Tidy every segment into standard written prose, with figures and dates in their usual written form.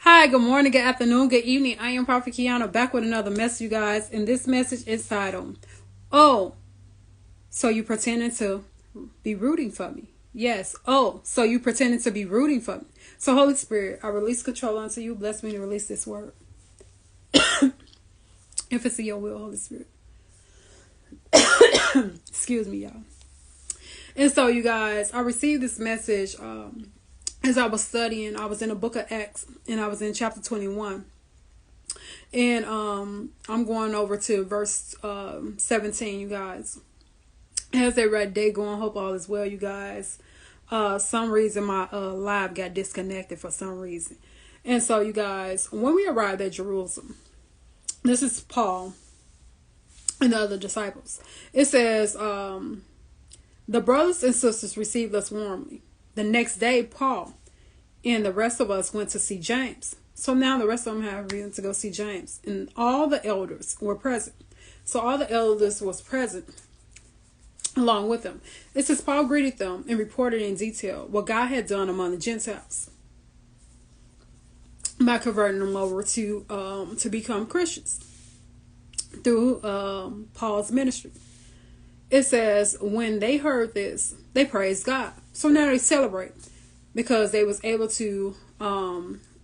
Hi, good morning, good afternoon, good evening. I am Prophet Kiana back with another message, you guys. And this message is titled, Oh, so you pretending to be rooting for me? Yes. Oh, so you pretending to be rooting for me? So, Holy Spirit, I release control unto you. Bless me to release this word. If it's in your will, Holy Spirit. Excuse me, y'all. And so, you guys, I received this message as I was studying. I was in the book of Acts, and I was in chapter 21. And I'm going over to verse 17, you guys. As they read day going, hope all is well, you guys. Some reason my live got disconnected for some reason. And so, you guys, when we arrived at Jerusalem, this is Paul and the other disciples. It says, the brothers and sisters received us warmly. The next day, Paul and the rest of us went to see James. So now the rest of them have reason to go see James. And all the elders were present. So all the elders was present along with them. It says Paul greeted them and reported in detail what God had done among the Gentiles by converting them over to become Christians through Paul's ministry. It says when they heard this, they praised God. So now they celebrate because they was able to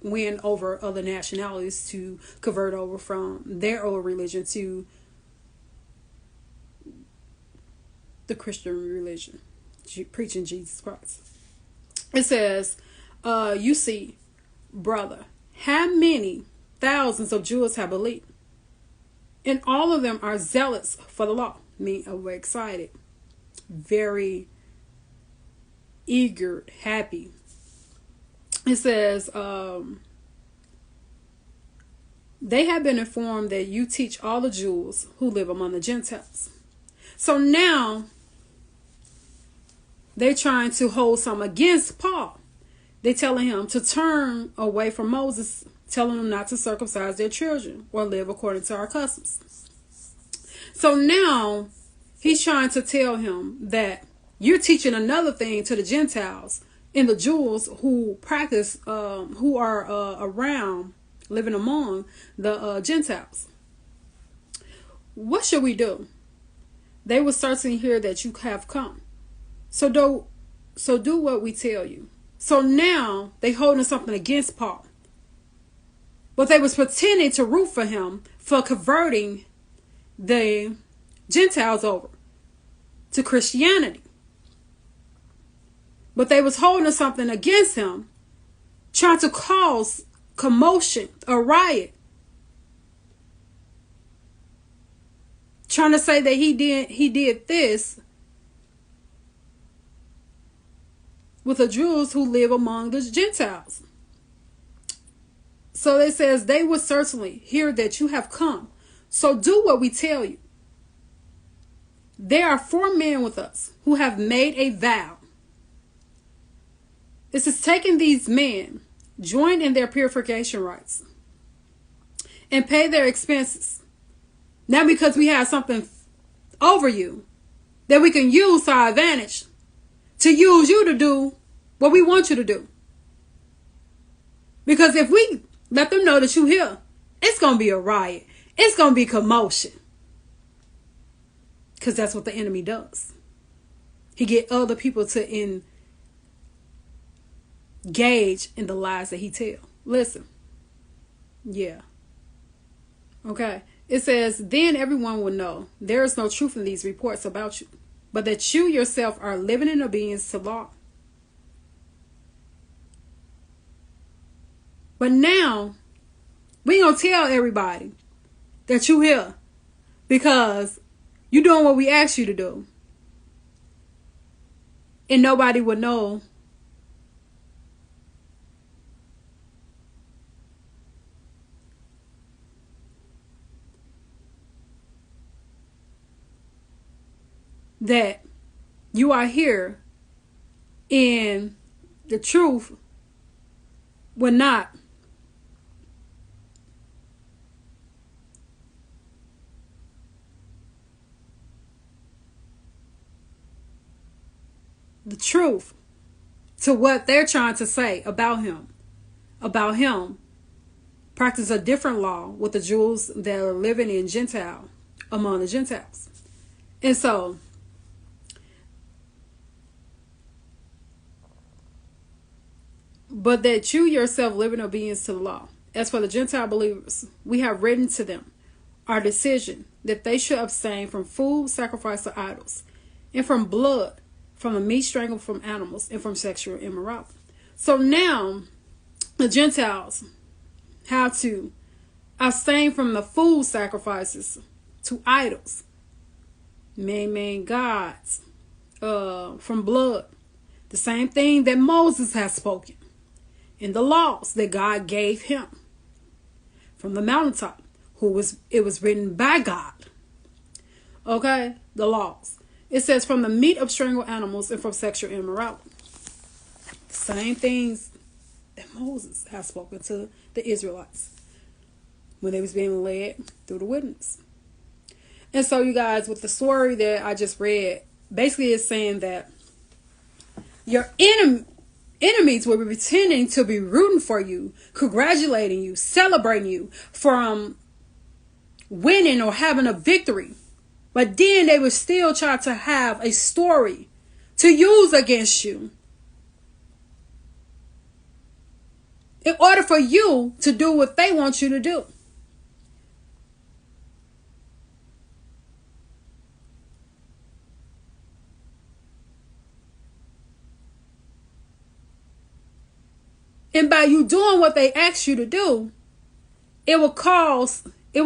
win over other nationalities to convert over from their old religion to the Christian religion, preaching Jesus Christ. It says, you see, brother, how many thousands of Jews have believed? And all of them are zealots for the law. Me, we're excited, very eager, happy. It says, they have been informed that you teach all the Jews who live among the Gentiles. So now they're trying to hold some against Paul. They're telling him to turn away from Moses, telling them not to circumcise their children or live according to our customs. So now he's trying to tell him that you're teaching another thing to the Gentiles and the Jews who practice, who are around, living among the Gentiles. What should we do? They will certainly hear that you have come. So do what we tell you. So now they holding something against Paul. But they was pretending to root for him for converting the Gentiles over to Christianity. But they was holding something against him, trying to cause commotion, a riot. Trying to say that he did this with the Jews who live among the Gentiles. So it says they will certainly hear that you have come. So do what we tell you. There are 4 men with us who have made a vow. This is taking these men, join in their purification rites, and pay their expenses. Now because we have something over you that we can use to our advantage, to use you to do what we want you to do. Because if we let them know that you're here, it's going to be a riot. It's going to be commotion. Because that's what the enemy does. He get other people to engage in the lies that he tell. Listen. Yeah. Okay. It says, then everyone will know there is no truth in these reports about you, but that you yourself are living in obedience to law. But now, we ain't going to tell everybody that you here because you doing what we asked you to do. And nobody would know that you are here and the truth will not the truth to what they're trying to say about him practice a different law with the Jews that are living in Gentile among the Gentiles. And so but that you yourself live in obedience to the law. As for the Gentile believers, we have written to them our decision that they should abstain from food sacrificed to idols, and from blood, from the meat strangled from animals, and from sexual immorality. So now the Gentiles have to abstain from the food sacrifices to idols, man gods, from blood, the same thing that Moses has spoken in the laws that God gave him from the mountaintop, it was written by God. Okay, the laws. It says from the meat of strangled animals and from sexual immorality. The same things that Moses has spoken to the Israelites when they was being led through the wilderness. And so, you guys, with the story that I just read, basically it's saying that your enemies will be pretending to be rooting for you, congratulating you, celebrating you from winning or having a victory. But then they will still try to have a story to use against you in order for you to do what they want you to do. And by you doing what they ask you to do, it will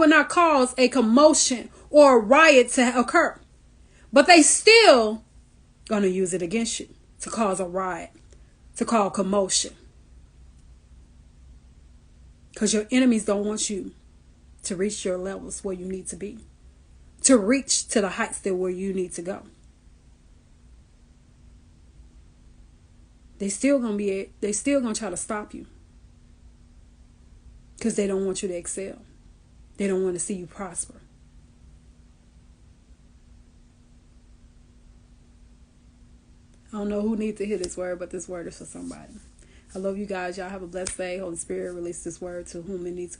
not cause a commotion or a riot to occur. But they still going to use it against you to cause a riot, to cause commotion. Because your enemies don't want you to reach your levels where you need to be, to reach to the heights that where you need to go. They still gonna try to stop you because they don't want you to excel. They don't want to see you prosper. I don't know who needs to hear this word, but this word is for somebody. I love you guys. Y'all have a blessed day. Holy Spirit, release this word to whom it needs to